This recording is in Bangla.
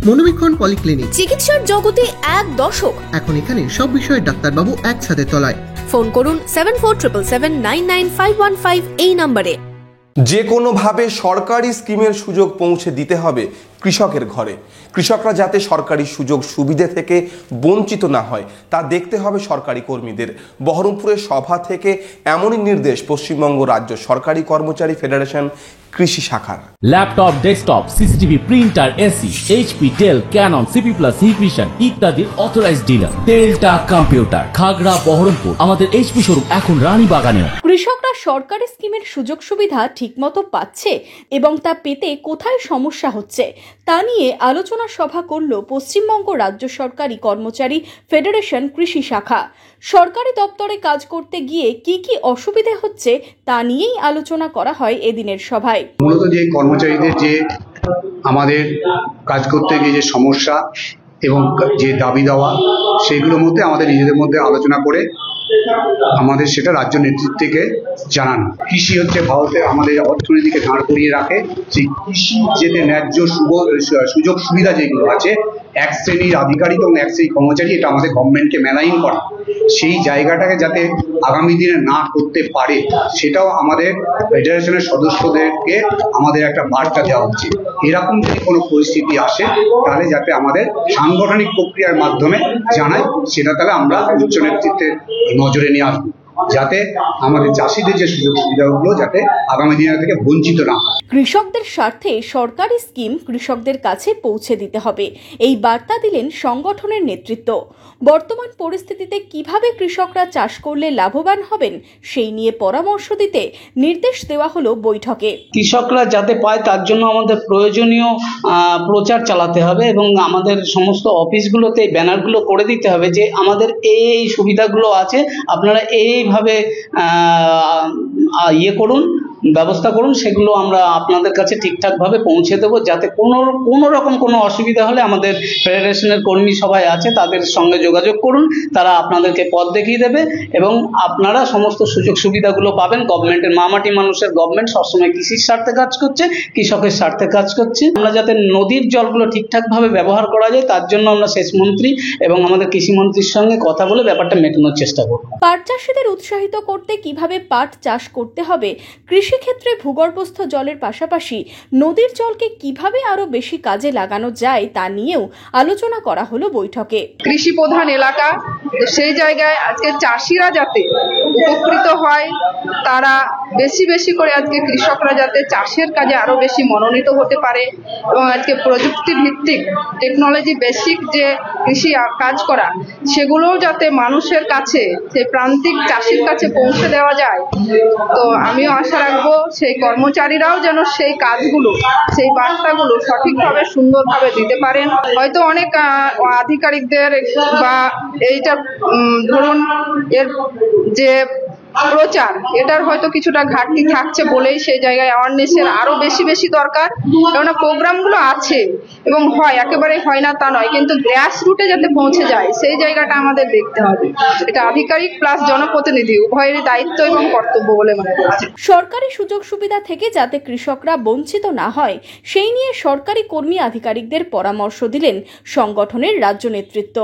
মনোবীক্ষণ পলিক্লিনিক, চিকিৎসার জগতে এক দশক। এখন এখানে সব বিষয়ে ডাক্তারবাবু একসাথে তলায়। ফোন করুন 7477999515 এই নম্বরে। যে কোনোভাবে সরকারি স্কিমের সুযোগ পৌঁছে দিতে হবে কৃষকের ঘরে। কৃষকরা যাতে সরকারি সুযোগ সুবিধে থেকে বঞ্চিত না হয় তা দেখতে হবে সরকারি কর্মীদের। বহরমপুরের সভা থেকে এমনই নির্দেশ পশ্চিমবঙ্গ রাজ্য সরকারি কর্মচারী ফেডারেশন কৃষি শাখার। Laptop, desktop, CCTV, printer, AC, HP, Dell, Canon, CP plus, Hikvision ইত্যাদির authorised dealer Delta computer, Khagra, Baharampur. আমাদের এইচপি শোরুম এখন রানীবাগানে। কৃষকরা সরকারি স্কিমের সুযোগ সুবিধা ঠিকমতো পাচ্ছে এবং তা পেতে কোথায় সমস্যা হচ্ছে তা নিয়ে আলোচনা সভা করল পশ্চিমবঙ্গ রাজ্য সরকারি কর্মচারী ফেডারেশন কৃষি শাখা। সরকারি দপ্তরে কাজ করতে গিয়ে কি কি অসুবিধে হচ্ছে তা নিয়েই আলোচনা করা হয় এদিনের সভায়। মূলত যে কর্মচারীদের যে আমাদের কাজ করতে গিয়ে যে সমস্যা এবং যে দাবি দেওয়া, সেগুলোর মধ্যে আমাদের নিজেদের মধ্যে আলোচনা করে আমাদের সেটা রাজ্য নেতৃত্বকে জানানো। কৃষি হচ্ছে ভারতে আমাদের অর্থনীতিকে দাঁড় করিয়ে রাখে। সেই কৃষি যেতে ন্যায্য সুযোগ সুবিধা যেগুলো আছে, এক শ্রেণীর আধিকারিক এবং এক শ্রেণীর কর্মচারী, এটা আমাদের গভর্নমেন্টকে মেলাইন করে। সেই জায়গাটাকে যাতে আগামী দিনে না করতে পারে সেটাও আমাদের ফেডারেশনের সদস্যদেরকে আমাদের একটা বার্তা দেওয়া উচিত। এরকম যদি কোনো পরিস্থিতি আসে তাহলে যাতে আমাদের সাংগঠনিক প্রক্রিয়ার মাধ্যমে জানায়, সেটা তাহলে আমরা উচ্চ নেতৃত্বের নজরে নিয়ে আসবো, যাতে আমাদের চাষিদের যে সুযোগ সুবিধাগুলো যাতে আগামী দিনের থেকে বঞ্চিত না হয়। কৃষকদের স্বার্থে সরকারি স্কিম কৃষকদের কাছে পৌঁছে দিতে হবে, এই বার্তা দিলেন সংগঠনের নেতৃত্ব। বর্তমান পরিস্থিতিতে কিভাবে কৃষকরা চাষ করলে লাভবান হবেন সেই নিয়ে পরামর্শ দিতে নির্দেশ দেওয়া হলো বৈঠকে। কৃষকরা যাতে পায় তার জন্য আমাদের প্রয়োজনীয় প্রচার চালাতে হবে এবং আমাদের সমস্ত অফিসগুলোতে ব্যানারগুলো করে দিতে হবে যে আমাদের এই সুবিধাগুলো আছে, আপনারা এইভাবে করুন, ব্যবস্থা করুন, সেগুলো আমরা আপনাদের কাছে ঠিকঠাকভাবে পৌঁছে দেবো, যাতে কোনো রকম কোনো অসুবিধা হলে আমাদের ফেডারেশনের কর্মী সবাই আছে তাদের সঙ্গে যোগাযোগ করুন, তারা আপনাদেরকে পথ দেখিয়ে দেবে এবং আপনারা সমস্ত সুযোগ সুবিধাগুলো পাবেন। গভর্নমেন্টের মামাটি মানুষের গভর্নমেন্ট সবসময় কৃষির স্বার্থে কাজ করছে, কৃষকের স্বার্থে কাজ করছে। আমরা যাতে নদীর জলগুলো ঠিকঠাকভাবে ব্যবহার করা যায় তার জন্য আমরা সেচ মন্ত্রী এবং আমাদের কৃষি মন্ত্রীর সঙ্গে কথা বলে ব্যাপারটা মেটানোর চেষ্টা করব। পাট চাষীদের উৎসাহিত করতে কিভাবে পাট চাষ করতে হবে, কৃষিক্ষেত্রে ভূগর্ভস্থ জলের পাশাপাশি নদীর জলকে কিভাবে আরো বেশি কাজে লাগানো যায় তা নিয়েও আলোচনা করা হলো বৈঠকে। কৃষি প্রধান এলাকা, সেই জায়গায় আজকে চাষিরা যাতে উপকৃত হয়, তারা বেশি বেশি করে আজকে কৃষকরা যাতে চাষের কাজে আরো বেশি মনোনীত হতে পারে এবং আজকে প্রযুক্তি ভিত্তিক টেকনোলজি বেসিক যে কৃষি কাজ করা সেগুলোও যাতে মানুষের কাছে, সেই প্রান্তিক চাষির কাছে পৌঁছে দেওয়া যায়। তো আমিও আশা রাখবো সেই কর্মচারীরাও যেন সেই কাজগুলো, সেই বার্তাগুলো সঠিকভাবে সুন্দরভাবে দিতে পারেন। হয়তো অনেক আধিকারিকদের বা এইটা ধরুন এর যে প্রচার, এটার হয়তো কিছুটা ঘাটতি থাকছে বলেই সেই জায়গায় অ্যাওয়ারনেসের আরো বেশি দরকার। কেননা প্রোগ্রামগুলো আছে এবং হয়, একেবারে হয় না তা নয়, কিন্তু গ্রাস রুটে যাতে পৌঁছে যায় সেই জায়গাটা আমাদের দেখতে হবে। এটা আধিকারিক প্লাস জনপ্রতিনিধি উভয়েরই দায়িত্ব এবং কর্তব্য বলে মনে হচ্ছে। সরকারি সুযোগ সুবিধা থেকে যাতে কৃষকরা বঞ্চিত না হয় সেই নিয়ে সরকারি কর্মী আধিকারিকদের পরামর্শ দিলেন সংগঠনের রাজ্য নেতৃত্ব।